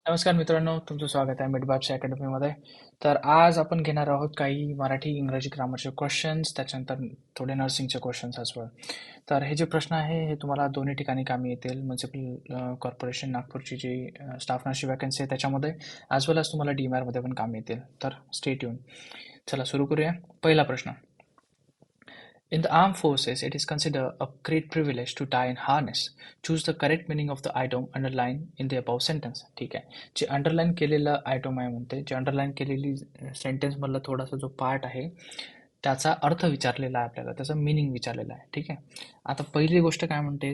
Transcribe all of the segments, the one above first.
नमस्कार मित्रांनो, तुमचं स्वागत आहे मिडबाब्स अकॅडमीमध्ये. तर आज आपण घेणार आहोत काही मराठी, इंग्रजी ग्रामरचे क्वेश्चन्स, त्याच्यानंतर थोडे नर्सिंगचे क्वेश्चन्स as well. तर हे जे प्रश्न आहे हे तुम्हाला दोन्ही ठिकाणी कामी येतील. म्युनिसिपल कॉर्पोरेशन नागपूरची जी स्टाफ नर्सची वॅकन्सी आहे त्याच्यामध्ये, ॲज वेल एज तुम्हाला DMARमध्ये पण कामी येतील. तर स्टे ट्यून. चला सुरू करूया. पहिला प्रश्न. In the armed forces, it is considered a great privilege to die in harness. Choose the correct meaning of the item underlined in the above sentence. ठीक आहे. जे अंडरलाईन केलेलं आयटम आहे म्हणते, जे अंडरलाईन केलेली सेंटेन्समधला थोडासा जो पार्ट आहे त्याचा अर्थ विचारलेला आहे आपल्याला, त्याचा मिनिंग विचारलेला आहे. ठीक आहे. आता पहिली गोष्ट काय म्हणते,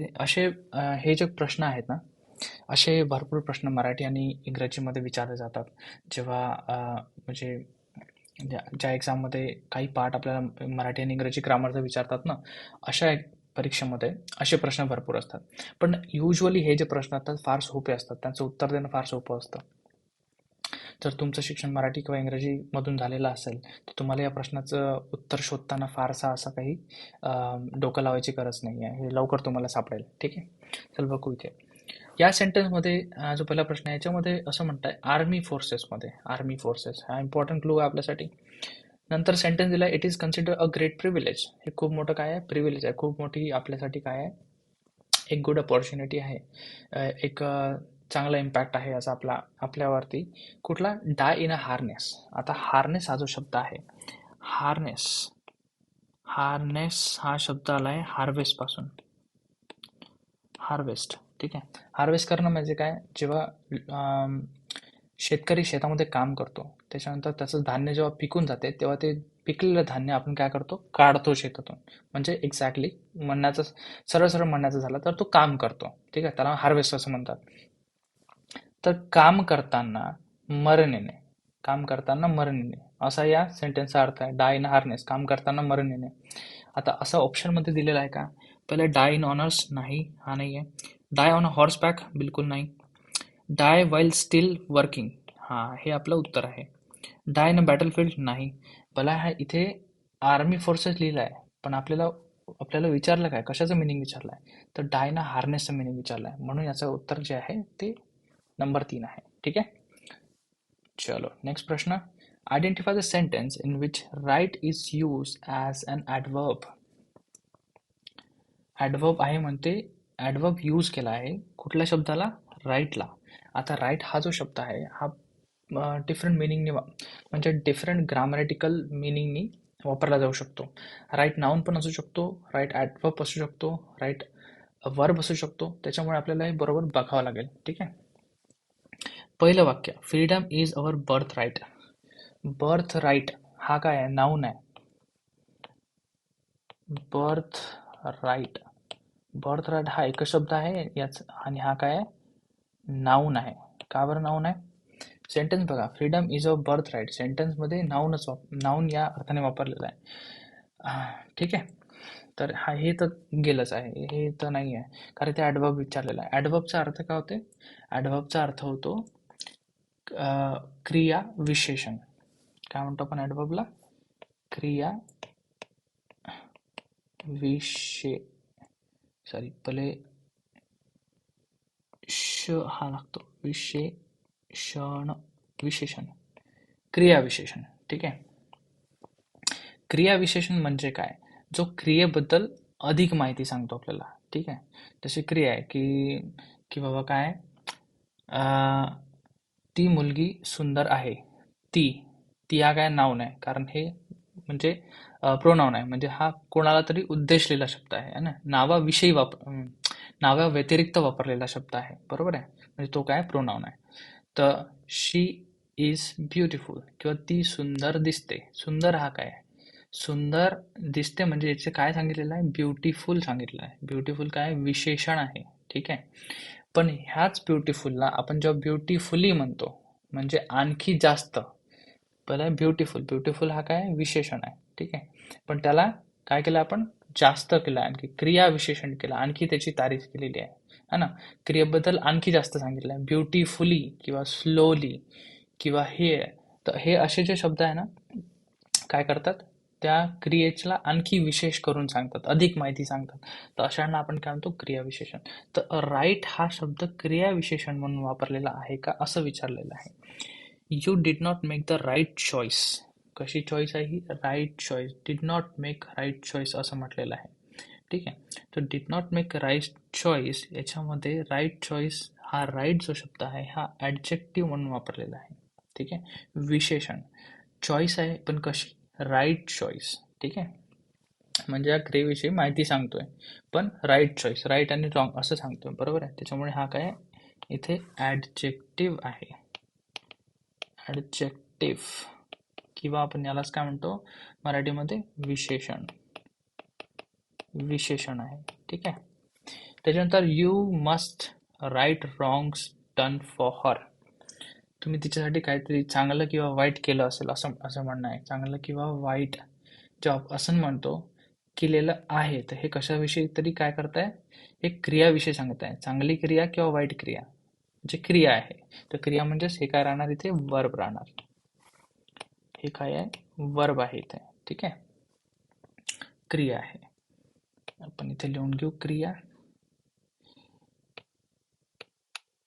हे जे प्रश्न आहेत ना, असे भरपूर प्रश्न मराठी आणि इंग्रजीमध्ये विचारले जातात. जेव्हा म्हणजे ज्या एक्झाममध्ये काही पार्ट आपल्याला मराठी आणि इंग्रजी ग्रामरचं विचारतात ना, अशा परीक्षेमध्ये असे प्रश्न भरपूर असतात. पण युजली हे जे प्रश्न असतात फार सोपे असतात, त्यांचं उत्तर देणं फार सोपं असतं. जर तुमचं शिक्षण मराठी किंवा इंग्रजीमधून झालेलं असेल तर तुम्हाला या प्रश्नाचं उत्तर शोधताना फारसा असं काही डोकं लावायची गरज नाही आहे. हे लवकर तुम्हाला सापडेल. ठीक आहे. चल बघू इथे. या सेंटेन्समध्ये जो पहिला प्रश्न आहे याच्यामध्ये असं म्हणताय आर्मी फोर्सेसमध्ये. आर्मी फोर्सेस हा इम्पॉर्टंट क्लू आहे आपल्यासाठी. नंतर सेंटेन्स दिला it is consider a great privilege. हे खूप मोठं काय आहे, प्रिव्हिलेज आहे. खूप मोठी आपल्यासाठी काय आहे, एक गुड अपॉर्च्युनिटी आहे. एक चांगला इम्पॅक्ट आहे असा आपल्यावरती. कुठला? डाय इन अ हार्नेस. आता हार्नेस हा जो शब्द आहे, हार्नेस हार्नेस हा शब्द आला आहे हार्वेस्ट पासून. हार्वेस्ट. ठीक आहे. हार्वेस्ट करणं म्हणजे काय, जेव्हा शेतकरी शेतामध्ये काम करतो त्याच्यानंतर त्याचं धान्य जेव्हा पिकून जाते तेव्हा ते पिकलेलं धान्य आपण काय करतो, काढतो शेतातून. म्हणजे एक्झॅक्टली म्हणण्याचं, सरळ म्हणण्याचं झालं तर तो काम करतो. ठीक आहे. त्याला हार्वेस्ट असं म्हणतात. तर काम करताना मरण येणे, काम करताना मरण येणे असा या सेंटेन्सचा अर्थ आहे. डाय इन हार्नेस, काम करताना मरण येणे. आता असं ऑप्शनमध्ये दिलेलं आहे का? पहिले डाय इन ऑनर्स, नाही, हा नाही आहे. डाय ऑन अ हॉर्स बॅक, बिलकुल नाही. डाय वाईल स्टील वर्किंग, हा हे आपलं उत्तर आहे. डाय इन अ बॅटलफील्ड, नाही. भला हा इथे आर्मी फोर्सेस लिहिलं आहे पण आपल्याला आपल्याला विचारलं काय, कशाचं मिनिंग विचारलं आहे, तर डाय ना हार्नेसचं मिनिंग विचारलं आहे. म्हणून याचं उत्तर जे आहे ते नंबर 3 आहे. ठीक आहे. चलो नेक्स्ट प्रश्न. Identify the sentence in which right is use as an adverb. Adverb आहे म्हणते, ॲडवर्ब यूज केला आहे कुठल्या शब्दाला? राईटला. आता राईट हा जो शब्द आहे हा डिफरंट मिनिंगने म्हणजे डिफरंट ग्रामॅटिकल मिनिंगनी वापरला जाऊ शकतो. राईट नाऊन पण असू शकतो, राईट ॲडवर्ब असू शकतो, राईट वर्ब असू शकतो. त्याच्यामुळे आपल्याला हे बरोबर बघावं लागेल. ठीक आहे. पहिलं वाक्य, freedom is our birth right. Birth right हा काय आहे? नाऊन आहे. बर्थ राईट, बर्थ राईट हा एकच शब्द आहे याच, आणि हा काय आहे? नाऊन आहे. का बरं नाऊन आहे? सेंटेन्स बघा, freedom is a birth right, सेंटेन्समध्ये नाऊन या अर्थाने वापरलेला आहे. ठीक आहे. तर हे तर गेलंच आहे, हे तर नाही आहे, कारण ते ॲडवर्ब विचारलेला आहे. ॲडवर्बचा अर्थ काय होते? ॲडवर्बचा अर्थ होतो क्रिया विशेषण. काय म्हणतो आपण ॲडवर्बला? क्रिया विशे सॉरी पहिले श हा लागतो, विशेषण, विशेषण, क्रिया विशेषण. ठीक आहे. क्रिया विशेषण म्हणजे काय? जो क्रियेबद्दल अधिक माहिती सांगतो आपल्याला. ठीक आहे. जशी क्रिया आहे की बाबा काय, ती मुलगी सुंदर आहे. ती ती हा काय नाऊन आहे, कारण हे म्हणजे प्रोनाऊन आहे, म्हणजे हा कोणाला तरी उद्देशलेला शब्द आहे ना, नावा व्यतिरिक्त वापरलेला शब्द आहे. बरोबर आहे. म्हणजे तो काय प्रोनाऊन आहे. तर शी इज ब्युटिफुल किंवा ती सुंदर दिसते. सुंदर हा काय आहे? सुंदर दिसते म्हणजे याचे काय सांगितलेलं आहे? ब्युटिफुल सांगितलं आहे. ब्युटिफुल काय? विशेषण आहे. ठीक आहे. पण ह्याच ब्युटिफुलला आपण जेव्हा ब्युटिफुली म्हणतो म्हणजे आणखी जास्त, पहिला ब्युटिफुल, ब्युटिफुल हा काय? विशेषण आहे. ठीक आहे. पण त्याला काय केलं आपण? जास्त केलं, आणखी क्रिया विशेषण केलं, आणखी त्याची तारीफ केलेली आहे, है ना. क्रियेबद्दल आणखी जास्त सांगितलं आहे, ब्युटिफुली किंवा स्लोली किंवा हे. तर हे असे जे शब्द आहे ना, काय करतात? त्या क्रियेला आणखी विशेष करून सांगतात, अधिक माहिती सांगतात. तर अशांना आपण काय म्हणतो, क्रियाविशेषण. तर राईट हा शब्द क्रियाविशेषण म्हणून वापरलेला आहे का असं विचारलेलं आहे. You did not make the right choice. कशी चॉईस आहे ही? Right choice. Did not make right choice असं म्हटलेलं आहे. ठीक आहे. तर did not make right choice याच्यामध्ये राईट चॉईस हा राईट जो शब्द आहे हा ॲडजेक्टिव्ह म्हणून वापरलेला आहे. ठीक आहे. विशेषण चॉईस आहे पण कशी? Right choice. ठीक आहे. म्हणजे या क्रियेविषयी माहिती सांगतोय पण राईट चॉईस, राईट आणि रॉंग असं सांगतोय. बरोबर आहे. त्याच्यामुळे हा काय इथे ॲडजेक्टिव्ह आहे. ॲडजेक्टिव्ह किंवा आपण यालाच काय म्हणतो मराठीमध्ये विशेषण. विशेषण आहे. ठीक आहे. त्याच्यानंतर you must right wrongs done for her. तुम्ही तिच्यासाठी काहीतरी चांगलं किंवा वाईट केलं असेल असं असं म्हणणं आहे. चांगलं किंवा वाईट जॉब असं म्हणतो केलेलं आहे. तर हे कशाविषयी तरी काय करताय? एक क्रियाविषयी सांगताय. चांगली क्रिया किंवा वाईट क्रिया जे क्रिया आहे. तर क्रिया म्हणजेच हे काय राहणार इथे? वर्ब राहणार. हे काय आहे? वर्ब आहे इथे. ठीक आहे. क्रिया आहे. आपण इथे लिहून घेऊ क्रिया.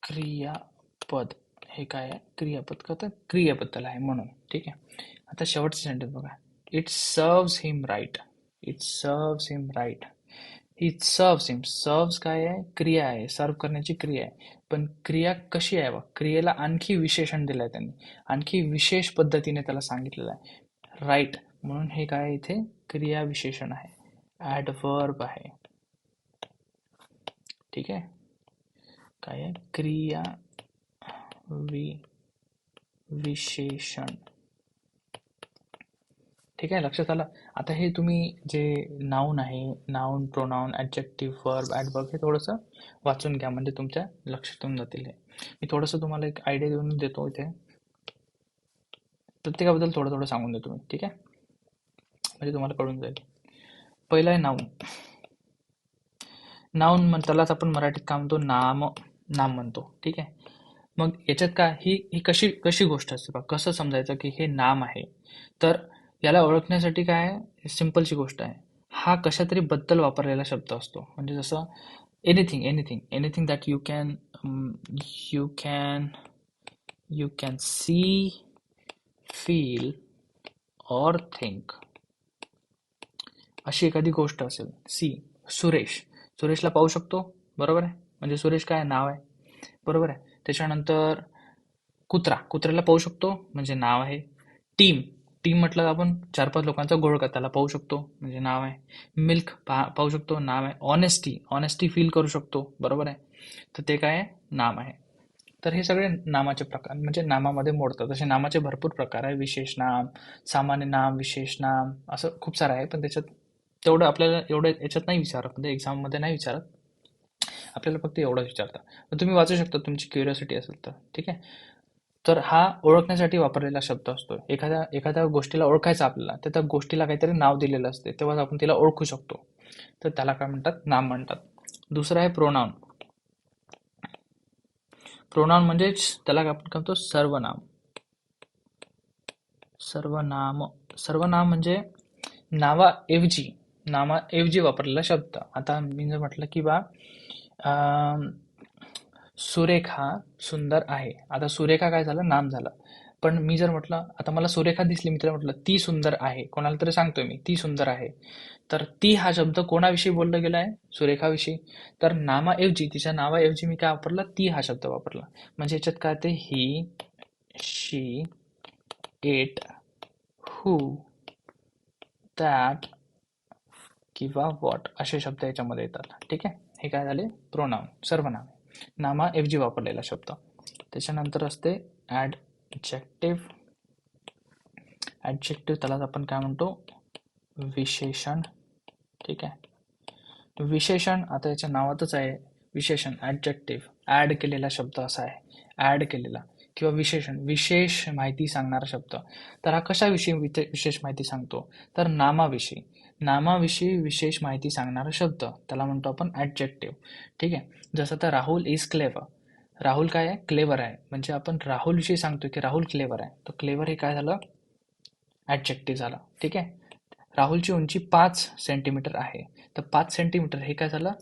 क्रियापद हे काय आहे? क्रियापद करतं क्रियाबद्दल आहे म्हणून. ठीक आहे. आता शेवटचं सेंटेन्स बघा. It serves him right. It serves him right. It serves him. Serves काय आहे? क्रिया आहे. सर्व करण्याची क्रिया आहे. पण क्रिया कशी आहे बघ? क्रियेला आणखी विशेषण दिलं आहे त्यांनी. आणखी विशेष पद्धतीने त्याला सांगितलेलं आहे. राईट म्हणून हे काय इथे? क्रिया विशेषण आहे. ॲडवर्ब आहे. ठीक आहे. काय आहे? क्रिया विशेषण. ठीक आहे. लक्षात आलं. आता हे तुम्ही जे नाऊन आहे, noun, pronoun, adjective, verb, adverb हे थोडंसं वाचून घ्या म्हणजे तुमच्या लक्षात येऊन जातील. हे मी थोडंसं तुम्हाला एक आयडिया देऊन देतो. इथे प्रत्येकाबद्दल थोडं थोडं सांगून देतो मी. ठीक आहे. म्हणजे तुम्हाला कळून जाईल. पहिला आहे नाऊन. नाऊन त्यालाच आपण मराठीत काय म्हणतो? नाम. नाम म्हणतो. ठीक आहे. मग याच्यात काय ही कशी कशी गोष्ट असते बघा. कसं समजायचं की हे नाम आहे? तर याला ओळखण्यासाठी काय आहे? सिंपलची गोष्ट आहे. हा कशा तरी बद्दल वापरलेला शब्द असतो. म्हणजे जसं anything, anything, anything that you can you can you can see, feel or think. अशी एखादी गोष्ट असेल. सी, सुरेश. सुरेशला पाहू शकतो. बरोबर आहे. म्हणजे सुरेश काय नाव आहे. बरोबर आहे. त्याच्यानंतर कुत्रा. कुत्र्याला पाहू शकतो म्हणजे नाव आहे. टीम. टीम म्हटलं आपण 4-5 लोकांचा घोळका त्याला पाहू शकतो म्हणजे नाव आहे. मिल्क पाहू शकतो नाव आहे. ऑनेस्टी. ऑनेस्टी फील करू शकतो. बरोबर आहे. तर ते काय आहे? नाम आहे. तर हे सगळे नामाचे प्रकार म्हणजे नामामध्ये मोडतात. असे नामाचे भरपूर प्रकार आहे. विशेष नाम, सामान्य नाम, विशेष नाम असं खूप सारं आहे. पण त्याच्यात तेवढं आपल्याला एवढं याच्यात नाही विचारत. म्हणजे एक्झाममध्ये नाही विचारत. आपल्याला फक्त एवढंच विचारतात. तर तुम्ही वाचू शकता तुमची क्युरिओसिटी असेल तर. ठीक आहे. तर हा ओळखण्यासाठी वापरलेला शब्द असतो. एखाद्या एखाद्या गोष्टीला ओळखायचं आपल्याला तर त्या गोष्टीला काहीतरी नाव दिलेलं असते तेव्हा आपण तिला ओळखू शकतो. तर त्याला काय म्हणतात? नाम म्हणतात. दुसरं आहे प्रोनाउन. प्रोनाउन म्हणजेच त्याला आपण म्हणतो सर्वनाम. सर्वनाम. सर्वनाम म्हणजे नावाऐवजी वापरलेला शब्द. आता मी जर म्हटलं की बा सुरेखा सुंदर आहे. आता सुरेखा काय झालं? नाम झालं. पण मी जर म्हटलं आता मला सुरेखा दिसली, मी तिला म्हटलं ती सुंदर आहे. कोणाला तरी सांगतोय मी ती सुंदर आहे. तर ती हा शब्द कोणाविषयी बोलला गेला आहे? सुरेखाविषयी. तर नामाऐवजी, तिच्या नावाऐवजी मी काय वापरला? ती हा शब्द वापरला. म्हणजे याच्यात काय ते ही, शी, इट, हू, दॅट किंवा व्हॉट असे शब्द याच्यामध्ये येतात. ठीक आहे. हे काय झाले? प्रोनाउन, सर्वनाम. नामाऐवजी वापरलेला शब्द. त्याच्यानंतर असते ॲडजेक्टिव्ह. ॲडजेक्टिव्ह त्यालाच आपण काय म्हणतो? विशेषण. ठीक आहे. विशेषण आता याच्या नावातच आहे विशेषण. ॲडजेक्टिव्ह ॲड केलेला शब्द असा आहे. ॲड केलेला किंवा विशेषण, विशेष माहिती सांगणारा शब्द. तर हा कशाविषयी विशेष माहिती सांगतो? तर नामाविषयी. नामाविषयी विशेष माहिती सांगणारा शब्द त्याला म्हणतो आपण ॲडजेक्टिव्ह. ठीक आहे. जसं तर राहुल इज क्लेवर. राहुल काय आहे? क्लेवर आहे. म्हणजे आपण राहुलविषयी सांगतो की राहुल क्लेवर आहे. तर क्लेवर हे काय झालं? ॲडजेक्टिव्ह झाला. ठीक आहे. राहुलची उंची 5 सेंटीमीटर आहे. तर 5 सेंटीमीटर हे काय झालं,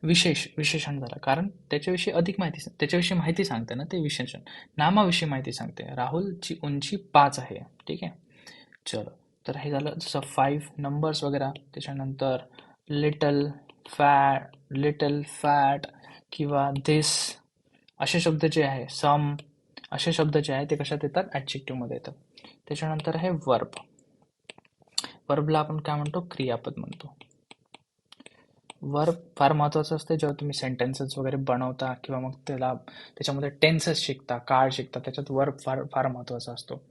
विशेषण झालं, कारण त्याच्याविषयी माहिती सांगते ना ते विशेषण. नामाविषयी माहिती सांगते. राहुलची उंची 5 आहे. ठीक आहे. चलो, तर हे झालं जसं 5 नंबर्स वगैरे. त्याच्यानंतर लिटल फॅट किंवा धिस असे शब्द जे आहे, सम असे शब्द जे आहे ते कशात येतात, ॲडजेक्टिव्हमध्ये येतात. त्याच्यानंतर आहे वर्ब. वर्बला आपण काय म्हणतो, क्रियापद म्हणतो. वर्ब फार महत्त्वाचं असते जेव्हा तुम्ही सेंटेन्सेस वगैरे बनवता किंवा मग त्याच्यामध्ये टेन्सेस शिकता, काळ शिकता, त्याच्यात वर्ब फार फार महत्त्वाचा असतो.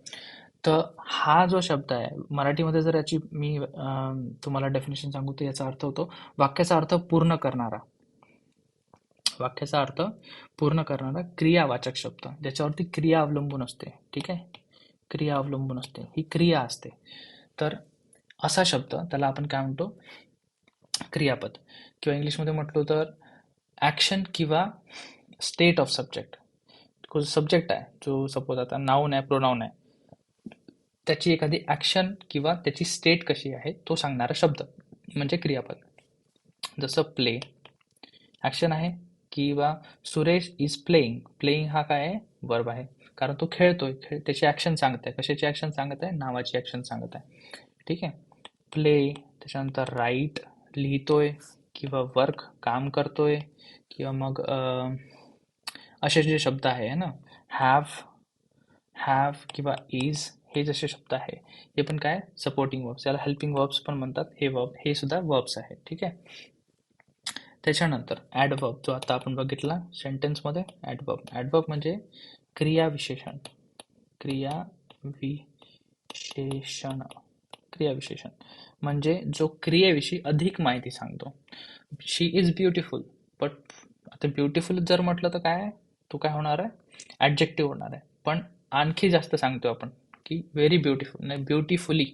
तर हा जो शब्द आहे मराठीमध्ये, जर याची मी तुम्हाला डेफिनेशन सांगू तर याचा अर्थ होतो वाक्याचा अर्थ पूर्ण करणारा. वाक्याचा अर्थ पूर्ण करणारा क्रियावाचक शब्द, ज्याच्यावरती क्रिया अवलंबून असते. ठीक आहे, क्रिया अवलंबून असते, ही क्रिया असते. तर असा शब्द त्याला आपण काय म्हणतो, क्रियापद. किंवा इंग्लिशमध्ये म्हटलं तर ॲक्शन किंवा स्टेट ऑफ सब्जेक्ट. सब्जेक्ट आहे जो सपोज आता नाऊन आहे, प्रोनाऊन आहे, त्याची एखादी ॲक्शन किंवा त्याची स्टेट कशी आहे तो सांगणारा शब्द म्हणजे क्रियापद. जसं प्ले ॲक्शन आहे, किंवा सुरेश इज प्लेईंग. प्लेईंग हा काय आहे, वर्ब आहे, कारण तो खेळतोय. त्याची ॲक्शन सांगत आहे. कशाची ॲक्शन सांगत आहे, नावाची ॲक्शन सांगत आहे. ठीक आहे, प्ले. त्याच्यानंतर राईट लिहितोय, किंवा वर्क काम करतोय, किंवा मग असे जे शब्द आहे ना, हॅव किंवा इज, हे जसे शब्द आहे हे पण काय, सपोर्टिंग वर्ब्स, याला हेल्पिंग वर्ब्स पण म्हणतात. हे सुद्धा वर्ब्स आहेत. ठीक आहे. त्याच्यानंतर ॲडवर्ब, जो आता आपण बघितला सेंटेन्समध्ये, ॲडवर्ब म्हणजे क्रियाविशेषण. क्रियाविशेषण म्हणजे जो क्रियेविषयी अधिक माहिती सांगतो. शी इज ब्युटिफुल, बट आता ब्युटिफुल जर म्हटलं तर काय, तो काय होणार आहे, ॲडजेक्टिव्ह होणार आहे. पण आणखी जास्त सांगतो आपण की व्हेरी ब्युटिफुल, नाही ब्युटिफुली,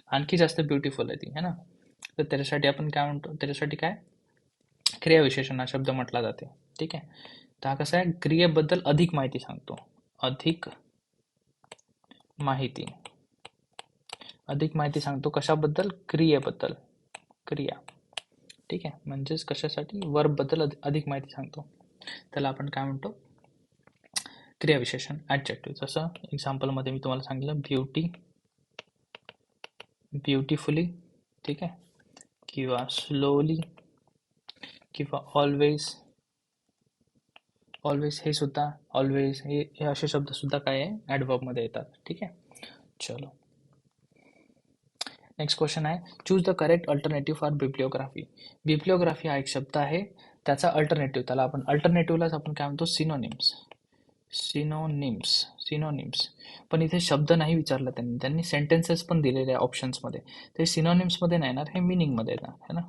आणखी जास्त ब्युटिफुल आहे ती, है ना. तर त्याच्यासाठी आपण काय म्हणतो, त्याच्यासाठी काय, क्रियाविशेषण हा शब्द म्हटला जाते. ठीक आहे. तर हा कसा आहे, क्रियेबद्दल अधिक माहिती सांगतो. अधिक माहिती सांगतो कशाबद्दल, क्रियेबद्दल. क्रिया. ठीक आहे, म्हणजेच कशासाठी, वर्बबद्दल अधिक माहिती सांगतो. त्याला आपण काय म्हणतो, क्रियाविशेषण, ॲडजेक्टिव्ह. जसं एक्झाम्पलमध्ये मी तुम्हाला सांगितलं, ब्युटिफुली. ठीक आहे, किंवा स्लोली, किंवा ऑलवेज. हे सुद्धा, ऑलवेज हे असे शब्द सुद्धा काय आहे, ॲडवर्बमध्ये येतात. ठीक आहे. चलो, नेक्स्ट क्वेश्चन आहे, choose the correct alternative for bibliography. Bibliography हा एक शब्द आहे, त्याचा अल्टरनेटिव्ह, त्याला आपण अल्टरनेटिव्हलाच आपण काय म्हणतो, सिनोनिम्स. पण इथे शब्द नाही विचारला त्यांनी सेंटेन्सेस पण दिलेले आहे ऑप्शन्समध्ये. ते सिनोनिम्समध्ये नाही येणार, हे मिनिंगमध्ये येणार, है ना.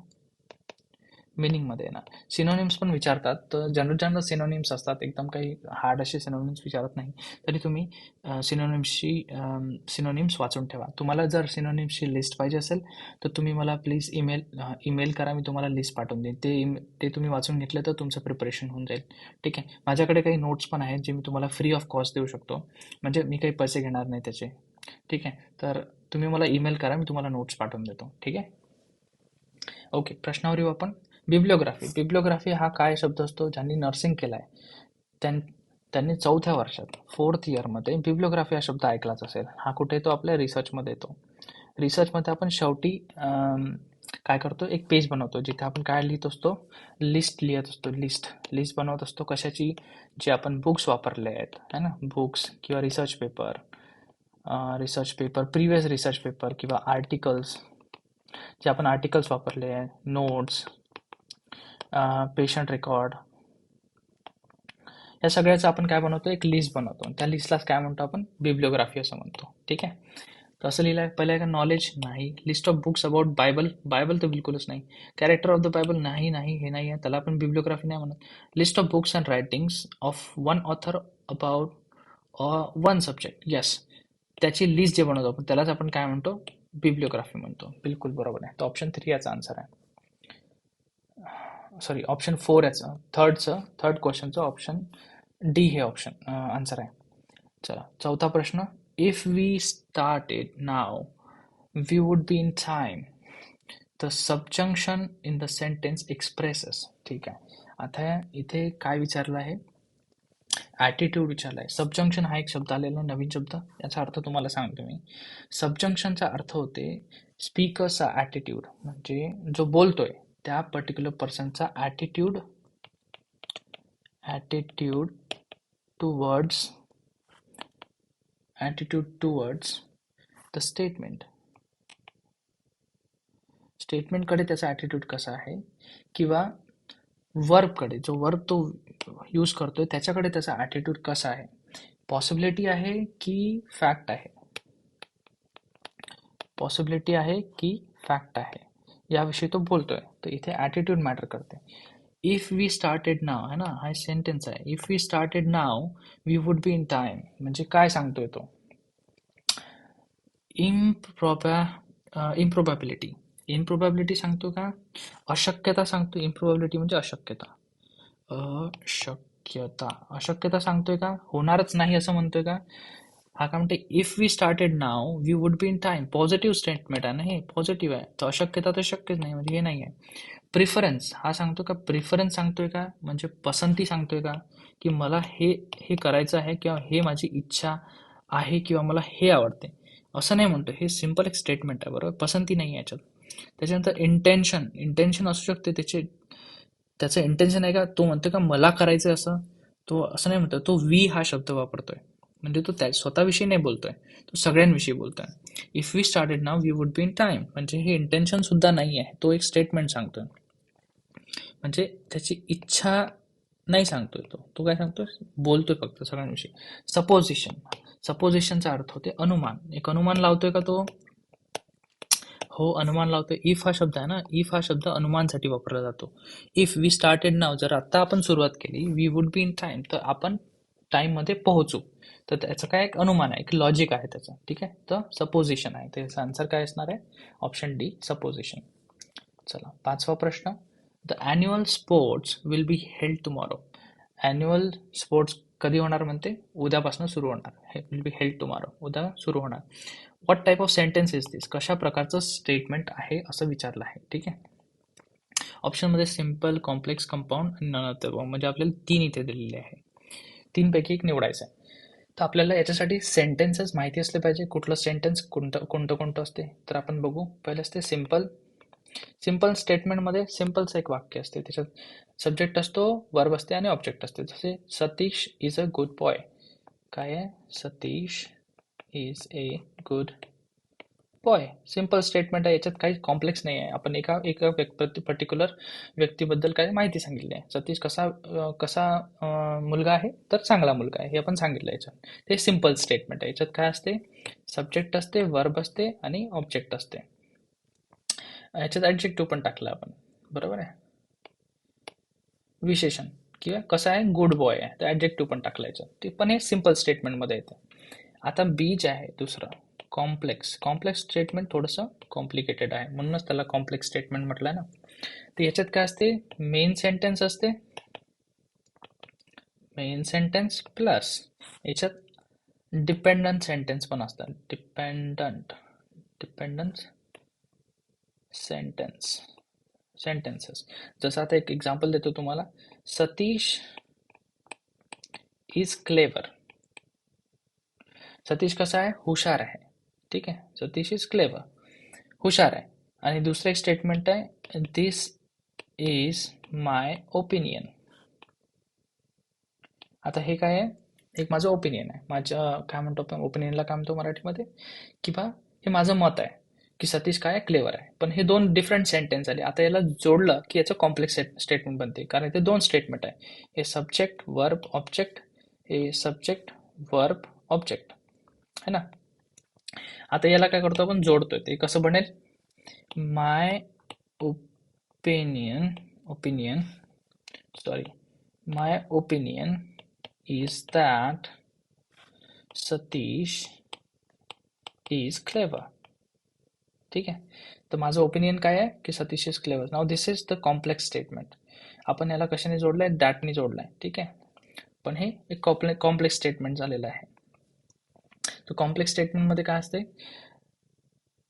मिनिंगमध्ये येणार. सिनोनिम्स पण विचारतात, तर जनरल सिनोनिम्स असतात, एकदम काही हार्ड असे सिनोनिम्स विचारत नाही. तरी तुम्ही सिनोनिम्स वाचून ठेवा. तुम्हाला जर सिनोनिम्सची लिस्ट पाहिजे असेल तर तुम्ही मला प्लीज ईमेल करा, मी तुम्हाला लिस्ट पाठवून देईन. ते तुम्ही वाचून घेतलं तर तुमचं प्रिपरेशन होऊन जाईल. ठीक आहे. माझ्याकडे काही नोट्स पण आहेत जे मी तुम्हाला फ्री ऑफ कॉस्ट देऊ शकतो, म्हणजे मी काही पैसे घेणार नाही त्याचे. ठीक आहे. तर तुम्ही मला ईमेल करा, मी तुम्हाला नोट्स पाठवून देतो. ठीक आहे. ओके, प्रश्नावर येऊ आपण. बिब्लिओग्राफी हा काय शब्द असतो, ज्यांनी नर्सिंग केलं आहे त्यांनी 4थ्या वर्षात 4th इयरमध्ये बिब्लिओग्राफी हा शब्द ऐकलाच असेल. हा कुठे येतो, आपल्या रिसर्चमध्ये येतो. रिसर्चमध्ये आपण शेवटी काय करतो, एक पेज बनवतो जिथे आपण काय लिहित असतो, लिस्ट बनवत असतो. कशाची, जे आपण बुक्स वापरले आहेत, है ना, बुक्स किंवा research paper, previous research paper किंवा आर्टिकल्स, जे आपण आर्टिकल्स वापरले आहे, नोट्स, पेशंट रेकॉर्ड, या सगळ्याचं आपण काय बनवतो, एक लिस्ट बनवतो. त्या लिस्टलाच काय म्हणतो आपण, बिब्लिओग्राफी असं म्हणतो. ठीक आहे. तर असं लिहिलं आहे. पहिलं आहे का, नॉलेज, नाही. List of books about Bible तर बिलकुलच नाही. कॅरेक्टर ऑफ द बायबल, नाही, हे नाही आहे, त्याला आपण बिब्लिओग्राफी नाही म्हणत. List of books and writings of one author about one subject, yes, त्याची लिस्ट जे बनवतो आपण त्यालाच आपण काय म्हणतो, बिब्लिओग्राफी म्हणतो. बिलकुल बरोबर आहे. तर ऑप्शन 3 याचा आन्सर आहे. सॉरी, ऑप्शन 4 याचं, थर्ड क्वेश्चनचं ऑप्शन डी हे ऑप्शन आन्सर आहे. चला, चौथा प्रश्न, if we started now we would be in time. The subjunction in the sentence expresses. ठीक आहे. आता इथे काय विचारलं आहे? ॲटिट्यूड विचारला आहे. सबजंक्शन हा एक शब्द आलेला नवीन शब्द. याचा अर्थ तुम्हाला सांगतो मी. सबजंक्शनचा अर्थ होते स्पीकरचा ॲटिट्यूड, म्हणजे जो बोलतोय त्या पर्टिक्युलर पर्सनचा attitude attitude towards the statement. स्टेटमेंटकडे त्याचा ॲटिट्यूड कसा आहे, किंवा वर्बकडे, जो वर्ब तो यूज करतोय त्याच्याकडे त्याचा ॲटिट्यूड कसा आहे. पॉसिबिलिटी आहे की फॅक्ट आहे, पॉसिबिलिटी आहे की फॅक्ट आहे, याविषयी तो बोलतोय. तर इथे ॲटिट्यूड मॅटर करते. इफ वी स्टार्टेड नाव है ना, हा सेंटेन्स आहे. If we started now we would be in time. म्हणजे काय सांगतोय तो? इम्प्रोबॅबिलिटी. इम्प्रोबॅबिलिटी सांगतो का? अशक्यता सांगतो. इम्प्रोबॅबिलिटी म्हणजे अशक्यता. अशक्यता सांगतोय का? होणारच नाही असं म्हणतोय का? हा काय म्हणते? If we started now we would be in time. Positive statement आहे ना, हे पॉझिटिव्ह आहे. तर अशक्यता तर शक्यच नाही, म्हणजे हे नाही आहे. प्रिफरन्स हा सांगतो का? प्रिफरन्स सांगतोय का? म्हणजे पसंती सांगतोय का? की मला हे हे करायचं आहे, किंवा हे माझी इच्छा आहे, किंवा मला हे आवडते, असं नाही म्हणतो. हे सिम्पल एक स्टेटमेंट आहे, बरोबर. पसंती नाही आहे याच्यात. त्याच्यानंतर इंटेन्शन असू शकते त्याचं इंटेन्शन आहे का? तो म्हणतो का मला करायचं असं? तो असं नाही म्हणतो. तो वी हा शब्द वापरतोय, म्हणजे तो त्या स्वतःविषयी नाही बोलतोय, तो सगळ्यांविषयी बोलतोय. If we started now we would be in time, म्हणजे हे इंटेन्शन सुद्धा नाही आहे, तो एक स्टेटमेंट सांगतोय. म्हणजे त्याची इच्छा नाही सांगतोय तो काय सांगतोय? बोलतोय फक्त सगळ्यांविषयी. सपोजिशनचा अर्थ होते अनुमान. एक अनुमान लावतोय का तो? हो, अनुमान लावतोय. इफ हा शब्द आहे ना, इफ हा शब्द अनुमानसाठी वापरला जातो. इफ वी स्टार्टेड नाव, जर आता आपण सुरुवात केली, we would be in time, तर आपण टाइममध्ये पोहोचू. तर त्याचं काय एक अनुमान आहे, एक लॉजिक आहे त्याचं. ठीक आहे. तर सपोजिशन आहे. त्याचा आन्सर काय असणार आहे? Option D, supposition. चला, 5वा प्रश्न. The annual sports will be held tomorrow. Annual sports कधी होणार म्हणते? उद्यापासून सुरू होणार. हे विल बी हेल्ड टुमॉरो, उद्या सुरू होणार. What type of sentence is this? कशा प्रकारचं स्टेटमेंट आहे असं विचारलं आहे. ठीक आहे. ऑप्शनमध्ये सिम्पल, कॉम्प्लेक्स, कंपाऊंड आणि नन ऑफ द अबव्ह, म्हणजे आपल्याला 3 इथे दिलेले आहे. 3 पैकी एक निवडायचं आहे. तर आपल्याला याच्यासाठी सेंटेन्सेस माहिती असले पाहिजे. कुठलं सेंटेन्स कोणतं असते, तर आपण बघू. पहिलं असते सिम्पल स्टेटमेंटमध्ये सिम्पलचं एक वाक्य असते. त्याच्यात सब्जेक्ट असतो, वर्ब असते आणि ऑब्जेक्ट असते. जसे Satish is a good boy. काय आहे? Satish is a good boy. Simple statement आहे, याच्यात काही कॉम्प्लेक्स नाही आहे. आपण एका एका पर्टिक्युलर व्यक्तीबद्दल काय माहिती सांगितली आहे. सतीश कसा मुलगा आहे, तर चांगला मुलगा आहे, हे आपण सांगितलं याच्यात. ते सिम्पल स्टेटमेंट आहे. याच्यात काय असते? सब्जेक्ट असते, वर्ब असते आणि ऑब्जेक्ट असते. याच्यात ॲडजेक्टिव्ह पण टाकलं आपण, बरोबर आहे. विशेषण किंवा कसं आहे, गुड बॉय आहे, तर ॲडजेक्टिव्ह पण टाकलं याच्यात. ते पण हे सिम्पल स्टेटमेंटमध्ये येतं. आता बी जे आहे दुसरं, कॉम्प्लेक्स स्टेटमेंट थोडंसं कॉम्प्लिकेटेड आहे, म्हणूनच त्याला कॉम्प्लेक्स स्टेटमेंट म्हटलं ना. तर याच्यात काय असते? मेन सेंटेन्स असते, मेन सेंटेन्स प्लस याच्यात डिपेंडंट सेंटेन्स पण असतात. Dependent sentences. जसं आता एक एक्झाम्पल देतो तुम्हाला. Satish is clever. सतीश कसा आहे? हुशार आहे. ठीक आहे. सतीश इज क्लेवर, हुशार आहे. आणि दुसरं एक स्टेटमेंट आहे, दिस इज माय ओपिनियन. आता हे काय आहे? एक माझं ओपिनियन आहे. माझं काय म्हणतो आपण ओपिनियनला, काय म्हणतो मराठीमध्ये? किंवा हे माझं मत आहे की सतीश काय क्लेवर आहे. पण हे 2 डिफरंट सेंटेन्स आले. आता याला जोडलं की याचं कॉम्प्लेक्स स्टेटमेंट बनते, कारण ते 2 स्टेटमेंट आहे. हे सब्जेक्ट वर्ब ऑब्जेक्ट, हे सब्जेक्ट वर्ब ऑब्जेक्ट है ना. आता याला काय करतो आपण? जोडतोय. ते कसं बनेल? My opinion my opinion is that Satish is clever. ठीक आहे. तर माझं ओपिनियन काय आहे? की Satish is clever. Now this is the complex statement. आपण याला कशाने जोडलंय? दॅटने जोडलंय. ठीक आहे. पण हे एक कॉम्प्लेक्स स्टेटमेंट झालेलं आहे. तर कॉम्प्लेक्स स्टेटमेंटमध्ये काय असते?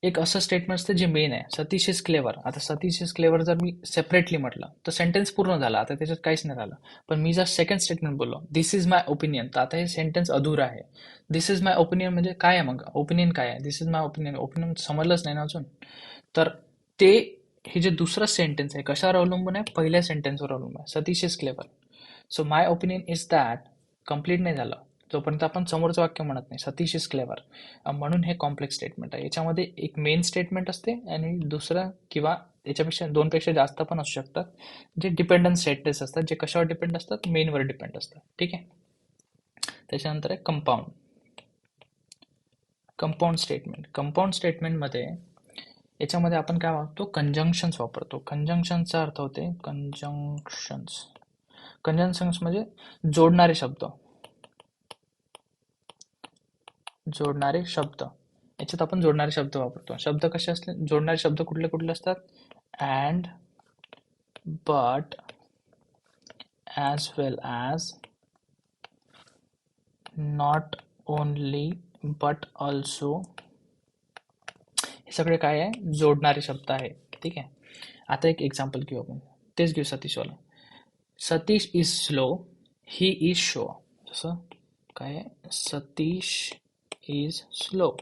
एक असं स्टेटमेंट असतं जे मेन आहे, सतीश इज क्लेवर. आता सतीश इज क्लेवर जर मी सेपरेटली म्हटलं तर सेंटेन्स पूर्ण झाला, आता त्याच्यात काहीच नाही राहिलं. पण मी जर सेकंड स्टेटमेंट बोललो, दिस इज माय ओपिनियन, तर आता हे सेंटेन्स अधुरा आहे. दिस इज माय ओपिनियन म्हणजे काय आहे, मग ओपिनियन काय आहे, दिस इज माय ओपिनियन, ओपिनियन समजलंच नाही ना अजून. तर ते हे जे दुसरं सेंटेन्स आहे कशावर अवलंबून आहे, पहिल्या सेंटेन्सवर अवलंबून आहे, Satish is clever. So my opinion is that complete नाही झालं जोपर्यंत आपण समोरचं वाक्य म्हणत नाही, सतीश इज क्लेवर. म्हणून हे कॉम्प्लेक्स स्टेटमेंट आहे. याच्यामध्ये एक मेन स्टेटमेंट असते आणि दुसरं किंवा याच्यापेक्षा दोनपेक्षा जास्त पण असू शकतात, जे डिपेंडंट स्टेटमेंट्स असतात, जे कशावर डिपेंड असतात, मेनवर डिपेंड असतात. ठीक आहे. त्याच्यानंतर आहे कंपाऊंड. Compound statement. कंपाऊंड स्टेटमेंटमध्ये याच्यामध्ये आपण काय वापरतो, कंजंक्शन्स वापरतो. कंजंक्शनचा अर्थ होते कंजंक्शन्स. कंजंक्शन्स म्हणजे जोडणारे शब्द. जोडणारे शब्द. याच्यात आपण जोडणारे शब्द वापरतो. शब्द कसे असले, जोडणारे शब्द कुठले कुठले असतात, and, but, as well as, not only, but also, हे सगळे काय आहे, जोडणारे शब्द आहे. ठीक आहे. आता एक एक्झाम्पल घेऊ आपण, तेच घेऊ सतीशवाला. Satish is slow, he is show. जसं काय आहे, सतीश इज स्लो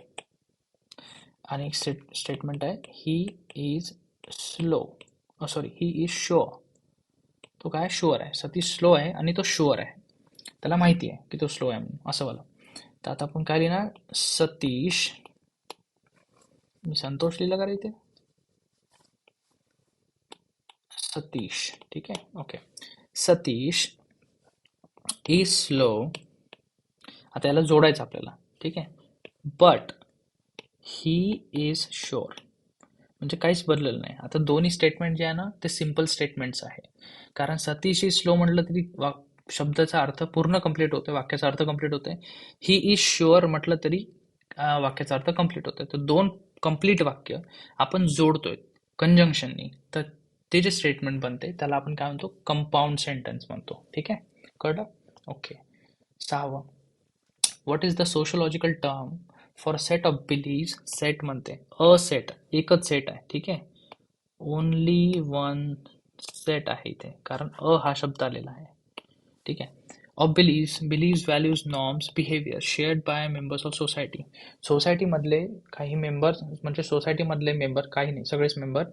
आणि एक स्टेटमेंट आहे, he is slow, sorry, he is sure. तो काय शुअर आहे, सतीश स्लो आहे आणि तो शुअर आहे, त्याला माहिती आहे की तो स्लो आहे म्हणून, असं वाला. तर आता आपण काय लिहिणार, सतीश, मी संतोष लिहिला का इथे, सतीश. ठीक आहे. ओके. सतीश इज स्लो, आता याला जोडायचं आपल्याला. ठीक आहे. बट ही इज शुअर, म्हणजे काहीच बदललेलं नाही. आता दोन्ही स्टेटमेंट जे आहे ना ते सिम्पल स्टेटमेंट्स आहे. कारण सतीश इज स्लो म्हटलं तरी शब्दाचा अर्थ पूर्ण कंप्लीट होतोय, वाक्याचा अर्थ कंप्लीट होतोय. ही इज शुअर म्हटलं तरी वाक्याचा अर्थ कंप्लीट होतोय. तर दोन कंप्लीट वाक्य आपण जोडतोय कंजंक्शननी, तर ते जे स्टेटमेंट बनते त्याला आपण काय म्हणतो, कंपाऊंड सेंटेन्स म्हणतो. ठीक आहे. कळलं. Okay. 6. What is the sociological term for set of beliefs. Set म्हणते, अ सेट, एकच सेट आहे. ठीक आहे. ओनली वन सेट आहे इथे, कारण अ हा शब्द आलेला आहे. ठीक आहे. Of beliefs, beliefs, values, norms, behaviour shared by members of society. सोसायटीमधले काही मेंबर्स, म्हणजे सोसायटीमधले मेंबर काही नाही, सगळेच मेंबर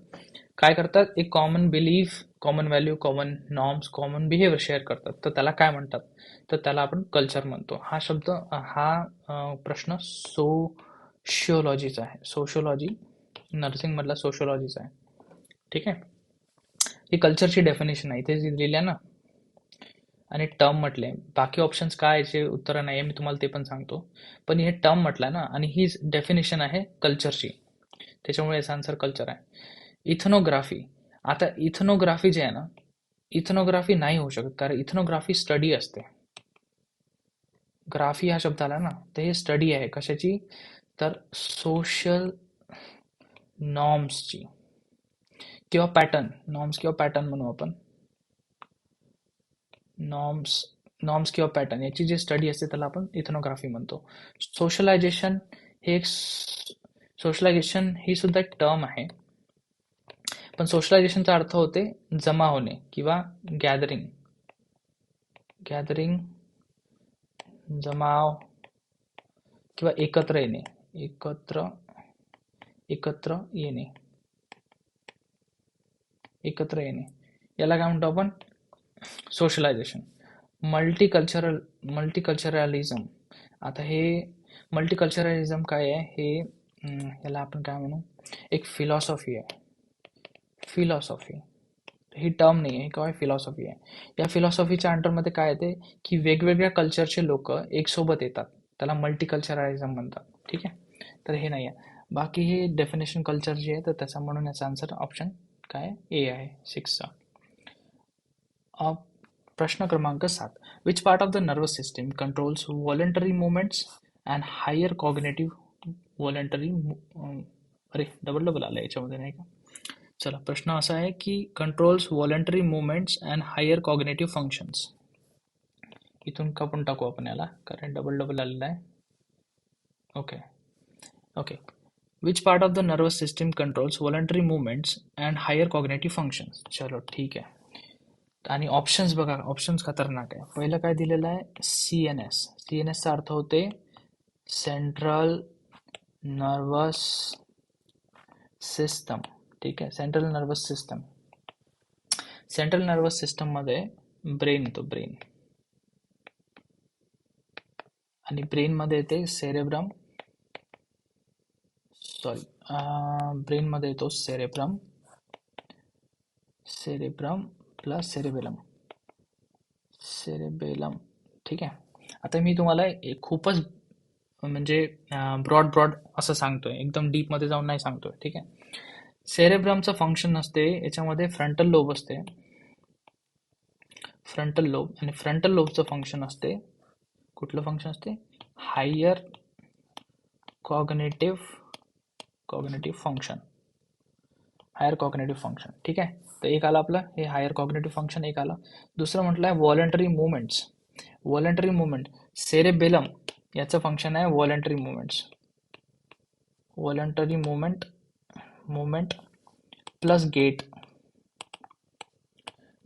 काय करतात, एक common belief, common value, common norms, common behaviour share करतात. तर त्याला काय म्हणतात, तर त्याला आपण कल्चर म्हणतो. हा शब्द, हा प्रश्न सोशिओलॉजीचा आहे. सोशिओलॉजी, नर्सिंगमधला सोशिओलॉजीचा आहे. ठीक आहे. ही कल्चरची डेफिनेशन आहे, इथे जी लिहिली आहे ना, आणि टर्म म्हटले. बाकी ऑप्शन्स काय याचे उत्तर नाही आहे, मी तुम्हाला ते पण सांगतो. पण हे टर्म म्हटलं ना, आणि ही डेफिनेशन आहे कल्चरची, त्याच्यामुळे याचा आन्सर कल्चर आहे. इथनोग्राफी. आता इथनोग्राफी जे आहे ना, इथनोग्राफी नाही होऊ शकत, कारण इथनोग्राफी स्टडी असते. ग्राफी हा शब्द आला ना, तर हे स्टडी आहे कशाची, तर सोशल नॉर्म्सची किंवा पॅटर्न. नॉर्म्स किंवा पॅटर्न म्हणू आपण. नॉर्म्स, नॉर्म्स किंवा पॅटर्न याची जी स्टडी असते त्याला आपण इथनोग्राफी म्हणतो. सोशलायझेशन हे एक, सोशलायझेशन ही सुद्धा एक टर्म आहे, पण सोशलायझेशनचा अर्थ होते जमा होणे किंवा गॅदरिंग. गॅदरिंग, जमाव किंवा एकत्र येणे. एकत्र, एकत्र येणे, एकत्र येणे, याला काय म्हणतो आपण, सोशलायझेशन. मल्टीकल्चरलिझम. आता हे मल्टीकल्चरलिझम काय आहे, हे याला आपण काय म्हणू, एक फिलॉसॉफी आहे. फिलॉसॉफी ही टर्म नाही आहे, काय फिलॉसॉफी आहे. या फिलॉसॉफीच्या अंडरमध्ये काय येते, की वेगवेगळ्या कल्चरचे लोक एक सोबत येतात, त्याला मल्टीकल्चरलिझम म्हणतात. ठीक आहे. तर हे नाही आहे. बाकी हे डेफिनेशन कल्चर जे आहे, तर त्याचा म्हणून याचा आन्सर ऑप्शन काय, ए आहे, 6चा. प्रश्न क्रमांक 7. Which part of the nervous system controls voluntary movements and higher cognitive voluntary, अरे डबल डबल आलं याच्यामध्ये नाही का. चला, प्रश्न असा आहे की controls voluntary movements and higher cognitive functions. इथून कापून टाकू आपण याला, कारण डबल डबल आलेला आहे. Okay. Okay. Which part of the nervous system controls voluntary movements and higher cognitive functions. चलो ठीक आहे. आणि ऑप्शन्स बघा, ऑप्शन्स खतरनाक आहे. पहिलं काय दिलेलं आहे, CNS. CNSचा अर्थ होते सेंट्रल नर्वस सिस्टम. ठीक आहे, central nervous system. Central nervous system मध्ये ब्रेन येतो, ब्रेन. आणि ब्रेन मध्ये येते सेरेब्रम, सॉरी, ब्रेन मध्ये येतो cerebrum, cerebrum plus cerebellum, cerebellum. ठीक आहे. आता मी तुम्हाला खूपच म्हणजे ब्रॉड ब्रॉड असं सांगतोय, एकदम डीप मध्ये जाऊन नाही सांगतोय. ठीक आहे. सेरेब्रमचं फंक्शन असते याच्यामध्ये फ्रंटल लोब असते, फ्रंटल लोब. आणि फ्रंटल लोबचं फंक्शन असते, कुठलं फंक्शन असते, higher cognitive function, higher cognitive function. ठीक आहे. तर एक आलं आपलं हे हायर कॉग्नेटिव्ह फंक्शन, एक आलं. दुसरं म्हटलं आहे voluntary movements. Voluntary movement, cerebellum याचं फंक्शन आहे voluntary movements, voluntary movement plus gait.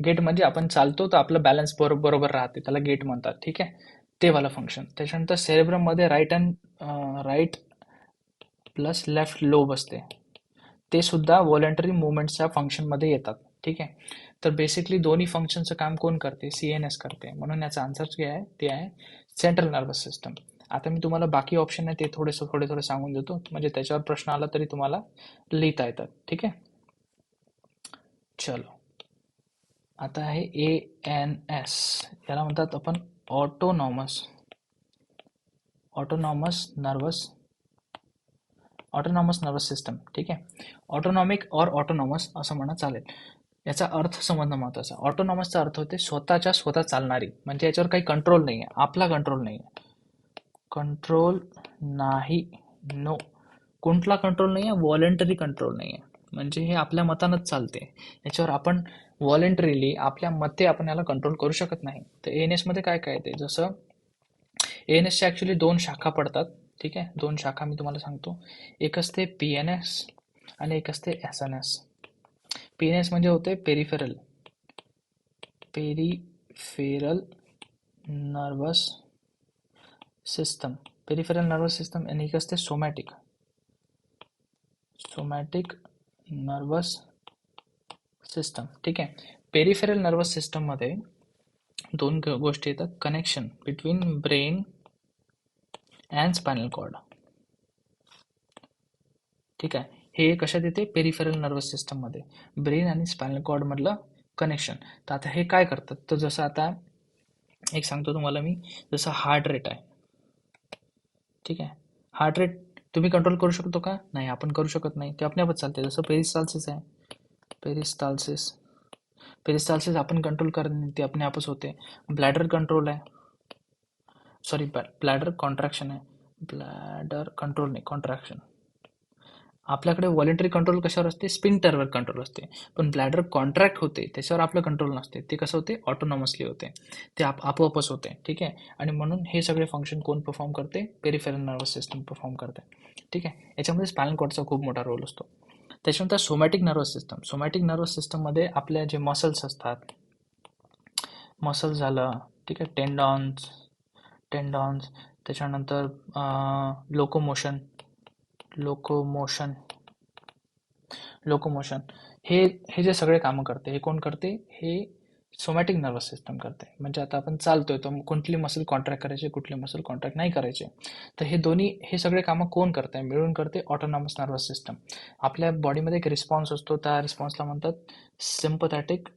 Gait म्हणजे आपण चालतो तर आपलं बॅलन्स बरोबर राहते, त्याला गेट म्हणतात. ठीक आहे, ते वाला फंक्शन. त्याच्यानंतर सेरेब्रम मध्ये राईट प्लस लेफ्ट लोब असते, ते सुद्धा व्हॉलंटरी मुवमेंटच्या फंक्शनमध्ये येतात. ठीक आहे. तर बेसिकली दोन्ही फंक्शनचं काम कोण करते, CNS करते. म्हणून याचा आन्सर जे आहे ते आहे सेंट्रल नर्वस सिस्टम. आता मी तुम्हाला बाकी ऑप्शन आहे ते थोडे सांगून देतो, म्हणजे त्याच्यावर प्रश्न आला तरी तुम्हाला लिहिता येतात. ठीक आहे. चलो, आता आहे ANS. याला म्हणतात आपण ऑटोनॉमस नर्वस सिस्टम. ठीक आहे. ऑटोनॉमिक और ऑटोनॉमस असं म्हणा चालेल. याचा अर्थ समजणं महत्वाचं. ऑटोनॉमसचा अर्थ होते स्वतः चालणारी, म्हणजे याच्यावर काही कंट्रोल नाही आहे, आपला कंट्रोल नाही आहे. कंट्रोल नाही, नो. कोणता कंट्रोल नाही आहे, व्हॉलंटरी कंट्रोल नाही आहे, म्हणजे हे आपल्या मतानच चालते. याच्यावर आपण व्हॉलंटरीली आपल्या मते आपण याला कंट्रोल करू शकत नाही. तर ANS मध्ये काय काय येते, जसं ANS च्या ऍक्च्युली 2 शाखा पडतात. ठीक आहे, 2 शाखा मी तुम्हाला सांगतो. एक असते PNS आणि एक असते SNS. PNS म्हणजे होते peripheral nervous system, peripheral nervous system. आणि एक असते सोमॅटिक नर्वस सिस्टम. ठीक आहे. पेरिफेरल नर्वस सिस्टम मध्ये 2 गोष्टी येतात, connection between brain and spinal cord. ठीक आहे. हे कशात येते, पेरिफेरल नर्वस सिस्टम मध्ये, ब्रेन आणि स्पायनल कॉर्ड मधलं कनेक्शन. तर आता हे काय करतात, तर जसं आता एक सांगतो तुम्हाला मी, जसं हार्ट रेट आहे. ठीक आहे. हार्ट रेट तुम्ही कंट्रोल करू शकतो का, नाही, आपण करू शकत नाही, ते आपल्यापच चालते. जसं पेरिस्टाल्सिस आहे, पेरिस्टाल्सिस आपण कंट्रोल करणे ते आपले आपच होते. ब्लॅडर कंट्रोल आहे, सॉरी, ब्लॅडर कॉन्ट्रॅक्शन आहे, ब्लॅडर कंट्रोल नाही, कॉन्ट्रॅक्शन. आपल्याकडे व्हॉलंटरी कंट्रोल कशावर असते, स्पिंक्टरवर कंट्रोल असते. पण ब्लॅडर कॉन्ट्रॅक्ट होते त्याच्यावर आपलं कंट्रोल नसते, ते कसं होते, ऑटोनॉमसली होते, ते आपोआपच होते. ठीक आहे. आणि म्हणून हे सगळे फंक्शन कोण परफॉर्म करते, पेरिफेरल नर्वस सिस्टम परफॉर्म करते. ठीक आहे. याच्यामध्ये स्पायनल कॉर्डचा खूप मोठा रोल असतो. त्याच्यानंतर सोमॅटिक नर्वस सिस्टममध्ये आपल्या जे मसल्स असतात, मसल्स झालं, ठीक आहे, टेंडॉन्स, त्याच्यानंतर लोकोमोशन, हे जे सगळे कामं करते, हे कोण करते, हे सोमॅटिक नर्वस सिस्टम करते. म्हणजे आता आपण चालतोय तर कुठली मसल कॉन्ट्रॅक्ट करायचे, कुठले मसल कॉन्ट्रॅक्ट नाही करायचे, तर हे सगळे कामं कोण करते, मिळून करते ऑटोनॉमस नर्वस सिस्टम. आपल्या बॉडीमध्ये एक रिस्पॉन्स असतो, त्या रिस्पॉन्सला म्हणतात सिम्पथेटिक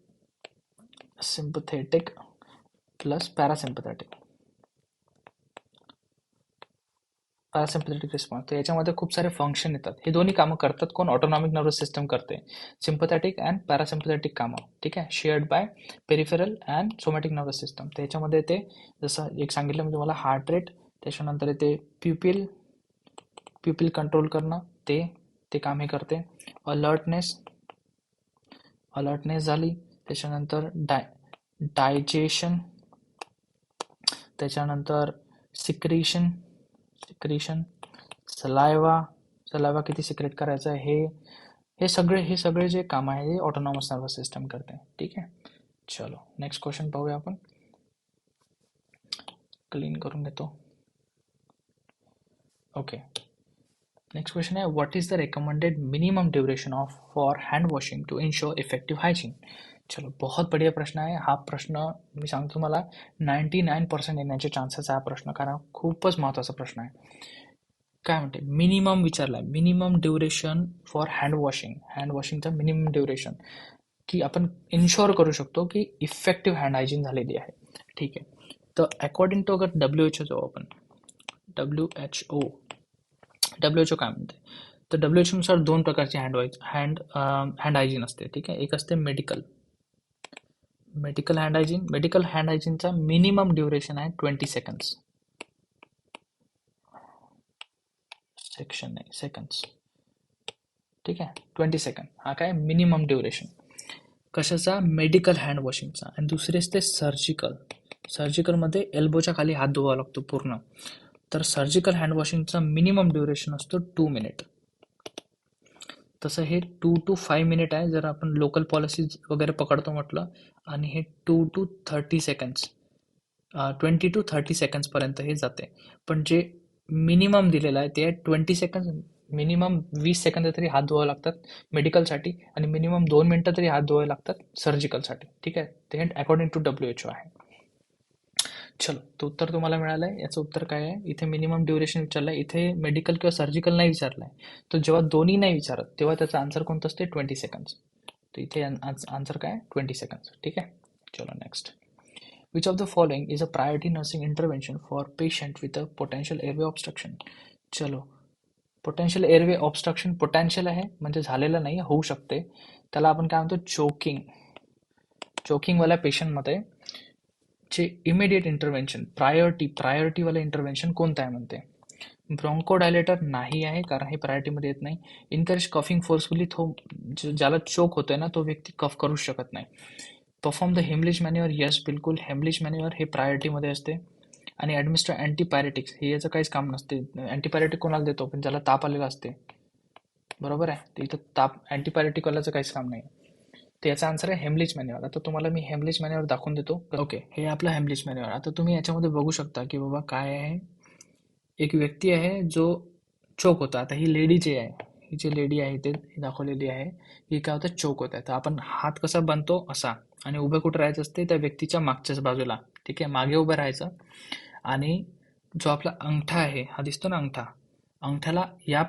प्लस पॅरासिम्पथॅटिक रिस्पॉन्स. तर याच्यामध्ये खूप सारे फंक्शन येतात. हे दोन्ही कामं करतात कोण, ऑटोनॉमिक नर्वस सिस्टम करते, सिम्पथॅटिक अँड पॅरासिम्पथॅटिक कामं. ठीक आहे, shared by peripheral and somatic nervous system. तर याच्यामध्ये ते जसं एक सांगितलं मी तुम्हाला, हार्ट रेट, त्याच्यानंतर येते प्युपिल कंट्रोल करणं, ते काम हे करते. अलर्टनेस झाली, त्याच्यानंतर डायजेशन, त्याच्यानंतर सिक्रीशन, सलायवा सलाइवा किती सिक्रेट करायचा हे हे सगळे जे काम आहे ते ऑटोनॉमस नर्वस सिस्टम करते. ठीक आहे. चलो नेक्स्ट क्वेश्चन पाहूया आपण. क्लीन करून घेतो. ओके. नेक्स्ट क्वेश्चन आहे, what is the recommended minimum duration of for hand washing to ensure effective hygiene. चलो बहुत बढ़िया प्रश्न आहे हा. प्रश्न मी सांगतो तुम्हाला 99% येण्याचे चान्सेस आहे हा प्रश्न, कारण खूपच महत्त्वाचा प्रश्न आहे. काय म्हणते, मिनिमम विचारलाय, मिनिमम ड्युरेशन फॉर हँड वॉशिंगचा मिनिमम ड्युरेशन, की आपण इन्शोर करू शकतो की इफेक्टिव्ह हँड हायजीन झालेली आहे. ठीक आहे. तर अकॉर्डिंग टू अगर WHO जाऊ आपण, WHO काय म्हणते, तर WHO नुसार दोन प्रकारचे हँड हायजीन असते. ठीक आहे. एक असते medical hand hygiene. Medical hand हायजीनचा मिनिमम ड्युरेशन आहे 20 सेकंड्स. सेकंड्स. ठीक आहे. 20 सेकंड हा काय मिनिमम ड्युरेशन कशाचा, मेडिकल हँड वॉशिंगचा. आणि दुसरे असते सर्जिकलमध्ये एल्बोच्या खाली हात धुवावा लागतो पूर्ण. तर सर्जिकल हँड वॉशिंगचा मिनिमम ड्युरेशन असतो 2 मिनिट. तसं हे 2 to 5 मिनिट आहे जर आपण लोकल पॉलिसीज वगैरे पकडतो म्हटलं. आणि हे 2 to 30 सेकंड्स, 20 to 30 सेकंड्सपर्यंत हे जाते. पण जे मिनिमम दिलेलं आहे ते आहे 20 सेकंड. मिनिमम 20 सेकंद तरी हात धुवावे लागतात मेडिकलसाठी, आणि मिनिमम 2 मिनिटं तरी हात धुवावे लागतात सर्जिकलसाठी. ठीक आहे. ते अकॉर्डिंग टू WHO आहे. चलो, तो उत्तर तुम्हाला मिळालं आहे. याचं उत्तर काय आहे, इथे मिनिमम ड्युरेशन विचारलं आहे, इथे मेडिकल किंवा सर्जिकल नाही विचारलं आहे. तर जेव्हा दोन्ही नाही विचारत तेव्हा त्याचा आन्सर कोणतं असते, 20 सेकंड्स. तर इथे आन्सर काय, 20 सेकंड्स. ठीक आहे. चलो next. Which of the following is a priority nursing intervention for patient with a potential airway obstruction. चलो, पोटेन्शियल एअरवे ऑब्स्ट्रक्शन पोटेन्शियल आहे म्हणजे झालेलं नाही, होऊ शकते. त्याला आपण काय म्हणतो, चोकिंगवाल्या पेशंटमध्ये जे इमिडिएट इंटरव्हेन्शन, प्रायोरिटीवालं इंटरव्हेन्शन कोणतं आहे म्हणते. ब्रॉन्कोडायलेटर नाही आहे, कारण हे प्रायोरिटीमध्ये येत नाही. इनकरेज कफिंग फोर्सफुली, ज्याला चोक होतोय ना तो व्यक्ती कफ करू शकत नाही. परफॉर्म द हेमलिज मॅन्युअर, यस बिलकुल हेमलिज मॅन्युअर हे प्रायोरिटीमध्ये असते. आणि ॲडमिनिस्टर अँटीपायरेटिक्स हे याचं काहीच काम नसते. अँटीपायरेटिक कोणाला देतो, पण ज्याला ताप आलेला असते, बरोबर आहे. तर इथं अँटीपायरेटिकवाल्याचं काहीच काम नाही. तर याचा आन्सर आहे हेमलिज मॅन्युअर. आता तुम्हाला मी हेमलिज मॅन्युअर दाखवून देतो. ओके, हे आपलं हेमलिज मॅन्युअर. आता तुम्ही याच्यामध्ये बघू शकता की बाबा काय आहे, एक व्यक्ती आहे जो चोक होता. आता ही लेडी जी आहे, ही जी लेडी आहे ते दाखवलेली आहे, ही काय होतं, चोक होत आहे. तर आपण हात कसा बांधतो असा, आणि उभं कुठं राहायचं असते, त्या व्यक्तीच्या मागच्याच बाजूला. ठीक आहे, मागे उभं राहायचं. आणि जो आपला अंगठा आहे, हा दिसतो ना अंगठा, अंगठ्याला या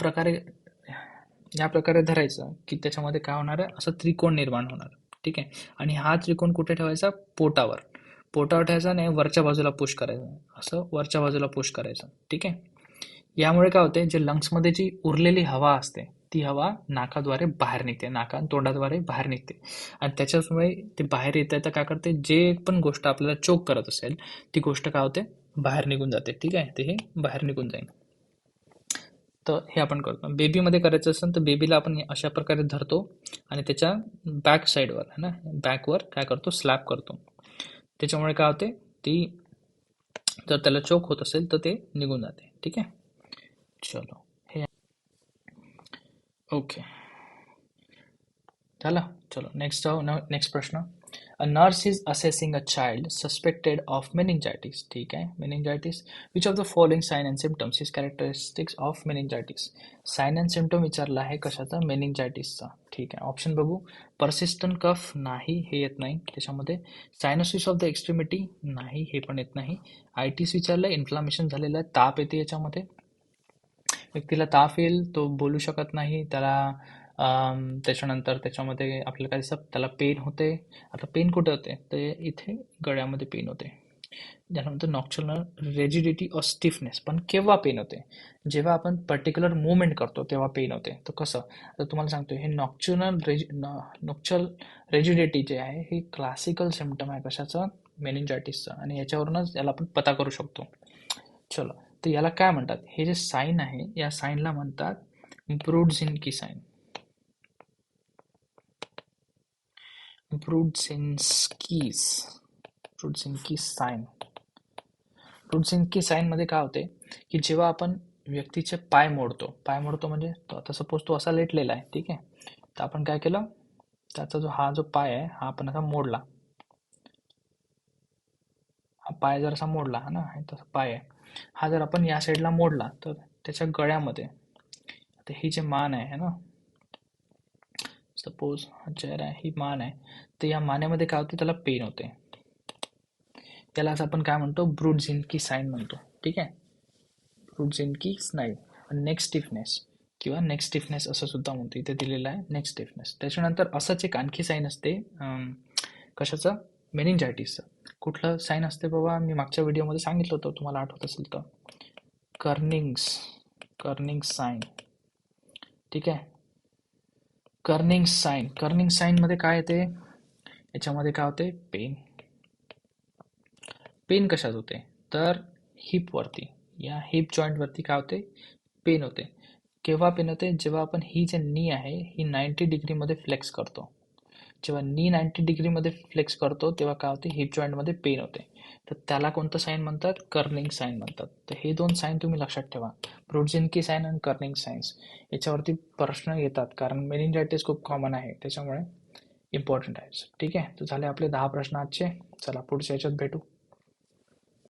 प्रकारे धरायचं की त्याच्यामध्ये काय होणार आहे, असं त्रिकोण निर्माण होणार. ठीक आहे. आणि हा त्रिकोण कुठे ठेवायचा, पोटावर ठेवायचा, नाही वरच्या बाजूला पुश करायचं, असं वरच्या बाजूला पुश करायचं. ठीक आहे. यामुळे काय होते, जे लंग्समध्ये जी उरलेली हवा असते ती हवा नाकाद्वारे बाहेर निघते, नाका तोंडाद्वारे बाहेर निघते. आणि त्याच्यामुळे ते बाहेर येत आहे तर काय करते, जे पण गोष्ट आपल्याला चोक करत असेल ती गोष्ट काय होते, बाहेर निघून जाते. ठीक आहे. ते हे बाहेर निघून जाईल. तर हे आपण करतो. बेबीमध्ये करायचं असेल तर बेबीला आपण अशा प्रकारे धरतो आणि त्याच्या बॅक साईडवर है ना, बॅकवर काय करतो, स्लॅप करतो. त्याच्यामुळे काय होते, ती जर त्याला चोक होत असेल तर ते निघून जाते. ठीक आहे. चलो, हे ओके झालं. चलो नेक्स्ट जाऊ. नेक्स्ट प्रश्न. A nurse is assessing a child suspected of meningitis. ठीक आहे, meningitis. Which of the following sign and symptoms is characteristics of meningitis. Sign and symptom विचारला आहे कशाचा, मेनिंजायटिसचा. ठीक आहे. ऑप्शन बघू. परसिस्टंट कफ नाही, हे येत नाही त्याच्यामध्ये. सायनोसिस ऑफ द एक्स्ट्रीमिटी नाही, हे पण येत नाही. आयटिस विचारलं, इन्फ्लामेशन झालेलं आहे, ताप येते याच्यामध्ये. व्यक्तीला ताप येईल, तो बोलू शकत नाही, त्याला त्याच्यानंतर त्याच्यामध्ये आपल्याला काय दिसतं, त्याला पेन होते. आता पेन कुठे होते, तर इथे गळ्यामध्ये पेन होते. त्यानंतर नॉक्चर्नल रेजिडिटी ऑर स्टिफनेस. पण केव्हा पेन होते, जेव्हा आपण पर्टिक्युलर मुवमेंट करतो तेव्हा पेन होते. तर कसं, आता तुम्हाला सांगतो, हे नॉक्चरल रेजिडिटी जे आहे हे क्लासिकल सिम्पटम आहे कशाचं, मेनिंजायटिसचा. आणि याच्यावरूनच याला आपण पता करू शकतो. चलो, तर याला काय म्हणतात, हे जे साईन आहे या साईनला म्हणतात ब्रुडझिन्की साईन. ब्रुडझिन्की साईन मध्ये काय होते की जेव्हा आपण व्यक्तीचे पाय मोडतो. पाय मोडतो म्हणजे तो आता सपोज तो असा लेटलेला आहे, ठीक आहे. तर आपण काय केलं, त्याचा हा जो पाय आहे हा आपण असा मोडला. हा पाय जर असा मोडला हा ना, हे तसा पाय आहे. हा जर आपण या साईडला मोडला तर त्याच्या गळ्यामध्ये, आता ही जे मान आहे है ना, सपोज हा चेहरा आहे, ही मान आहे. तर या मानेमध्ये काय होते, त्याला पेन होते. त्यालाच आपण काय म्हणतो, ब्रुडझिन्की साइन म्हणतो, ठीक आहे. ब्रुडझिन्की साइन. नेक स्टिफनेस किंवा नेक स्टिफनेस असं सुद्धा म्हणतो, इथे दिलेलं आहे नेक स्टिफनेस. त्याच्यानंतर असंच एक आणखी साईन असते, कशाचं, मेनिंजायटिसचं. कुठलं साईन असते बाबा, मी मागच्या व्हिडिओमध्ये सांगितलं होतं, तुम्हाला आठवत असेल तर, कर्निंग्स कर्निंग साईन, ठीक आहे. कर्निंग साईन मध्ये काय येते, याच्यामध्ये काय होते, पेन. पेन कशात होते, तर हिपवरती, या हिप जॉईंटवरती काय होते, पेन होते. केव्हा पेन होते, जेव्हा आपण ही जे नी आहे ही 90 डिग्रीमध्ये फ्लेक्स करतो. जेव्हा नी 90 डिग्रीमध्ये फ्लेक्स करतो तेव्हा काय होते, हिप जॉईंटमध्ये पेन होते. तर त्याला कोणतं साईन म्हणतात, कर्निंग साईन म्हणतात. तर हे दोन साईन तुम्ही लक्षात ठेवा, ब्रुडझिन्की साईन आणि कर्निंग साईन्स. याच्यावरती प्रश्न येतात कारण मेनिंजायटिस खूप कॉमन आहे, त्याच्यामुळे इम्पॉर्टंट आहे. ठीक आहे, तर झाले आपले 10 प्रश्न आजचे. चला पुढच्या याच्यात भेटू.